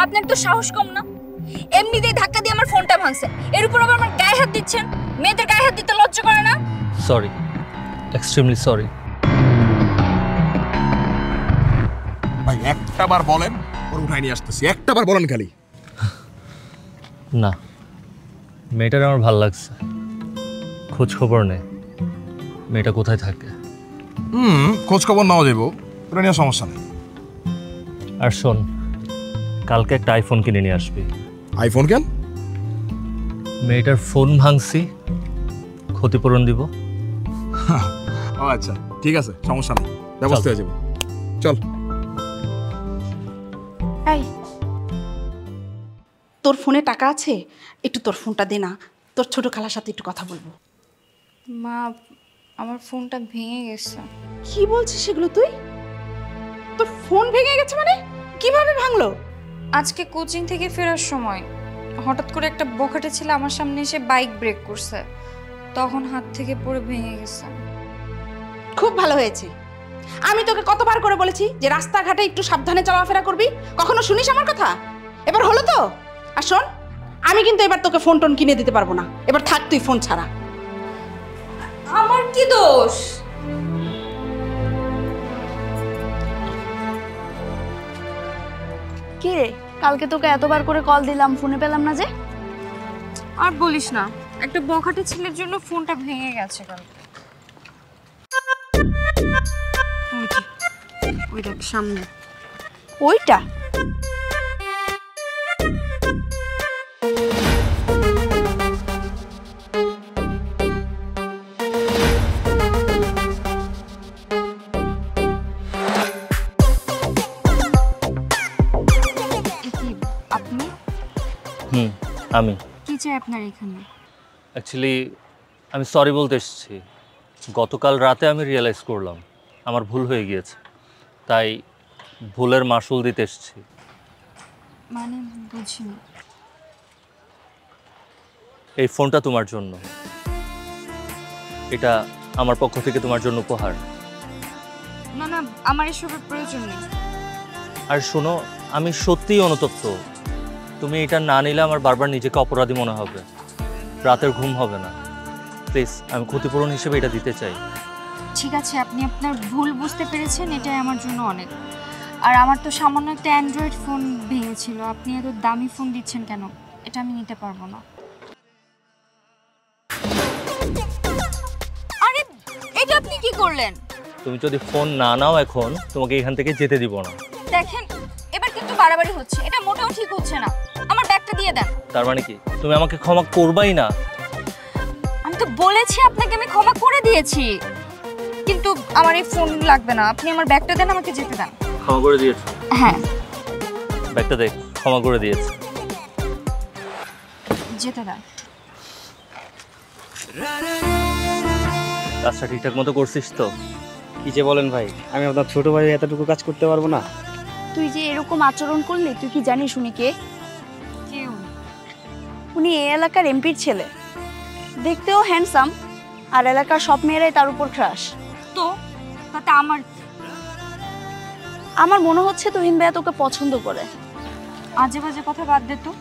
আপনার তো সাহস কম না? এমনিতেই ধাক্কা দিয়ে আমার ফোনটা ভাঙছেন, এর উপর আবার আমার গায়ে হাত দিচ্ছেন। মেয়েদের গায়ে হাত দিতে লজ্জা করে না? Sorry, extremely sorry. ভাই একটা বার বলেন, ওর উঠাই নিয়ে আসতেছি। একটা বার বলেন খালি। না, মেয়েটার আমার ভাল লাগছে। খোঁজ খবর নেই মেয়েটা কোথায় থাকে। খোঁজ খবর নেওয়া যাবো, ওটা নিয়ে সমস্যা নেই। আর শোন, কালকে একটা আইফোন কিনে নিয়ে আসবি। আইফোন কেন? মেয়েটার ফোন ভাঙছি, ক্ষতিপূরণ দিব। ও আচ্ছা, ঠিক আছে, সমস্যা নেই, ব্যবস্থা হয়ে যাবে। চল। এই, তোর ফোনে টাকা আছে? একটু তোর ফোনটা দে না, তোর ছোট খালার সাথে একটু কথা বলবো। মা, আমার ফোনটা ভেঙে গেছে। কি বলছিস সেগুলো তুই? তোর ফোন ভেঙে গেছে মানে? কিভাবে ভাঙলো? আজকে কোচিং থেকে ফেরার সময় হঠাৎ করে একটা বখাটে ছেলে আমার সামনে এসে বাইক ব্রেক করছে, তখন হাত থেকে পড়ে ভেঙে গেছে। খুব ভালো হয়েছে। আমি তোকে কতবার করে বলেছি যে রাস্তাঘাটে একটু সাবধানে চলাফেরা করবি, কখনো শুনিস আমার কথা? এবার হলো তো। আর শোন, আমি কিন্তু এবার তোকে ফোন টোন কিনে দিতে পারবো না, এবার থাক তুই ফোন ছাড়া। আমার কি দোষ? কে রে, কালকে তোকে এতবার করে কল দিলাম, ফোনে পেলাম না যে? আর বলিস না, একটা বখাটে ছেলের জন্য ফোনটা ভেঙে গেছে কালকে। ওই দেখ সামনে ওইটা? আপনি? আমি। কি চাই আপনার এখানে? অ্যাকচুয়ালি আমি সরি বলতে এসেছি। গতকাল রাতে আমি রিয়েলাইজ করলাম আমার ভুল হয়ে গিয়েছে, তাই ভুলের মাসুল দিতে এসেছি। মানে বুঝিনি। এই ফোনটা তোমার জন্য, এটা আমার পক্ষ থেকে তোমার জন্য উপহার। না না, আমার এসবের প্রয়োজন নেই। আর শোনো, আমি সত্যিই অনুতপ্ত। তুমি এটা না নিলে আমার বারবার নিজেকে অপরাধী মনে হবে, রাতের ঘুম হবে না। প্লিজ, আমি ক্ষতিপূরণ হিসেবে এটা দিতে চাই। ঠিক আছে, আপনি আপনার ভুল বুঝতে পেরেছেন, এটাই আমার জন্য অনেক। আর আমার তো সামান্য একটা অ্যান্ড্রয়েড ফোন ভেঙেছিল, আপনি এত দামি ফোন দিচ্ছেন কেন? এটা আমি নিতে পারবো না। আরে এটা আপনি কি করলেন? তুমি যদি ফোন না নাও এখন, তোমাকে এখান থেকে যেতে দিব না। দেখেন, এবার কিন্তু বাড়াবাড়ি হচ্ছে, এটা মোটেও ঠিক হচ্ছে না। আমার ব্যাগটা দিয়ে দেন। তার মানে কি তুমি আমাকে ক্ষমা করবাই না? আমি তো বলেছি আপনাকে আমি ক্ষমা করে দিয়েছি, কিন্তু আমার এই ফোন লাগবে না। আপনি আমার ব্যাগটা দেন, আমাকে যেতে দেন। ক্ষমা করে দিয়েছো? হ্যাঁ। ব্যাগটা দেখ, ক্ষমা করে দিয়েছে। যেতে দেন। কাজটা ঠিকঠাক মতো করছিস তো? কি যে বলেন ভাই, আমি আপনার ছোট ভাই এতটুকু কাজ করতে পারবো না? তুই যে এরকম আচরণ করলি, তুই কি জানিস উনি কে? কেউ? উনি এই এলাকার এমপির ছেলে। দেখতেও হ্যান্ডসাম, আর এলাকার সব মেয়েরাই তার উপর ক্রাশ। তো তাতে আমার মনে হচ্ছে তুহিন ভাইয়া তোকে পছন্দ করে। আজে বাজে কথা বাদ দে তো।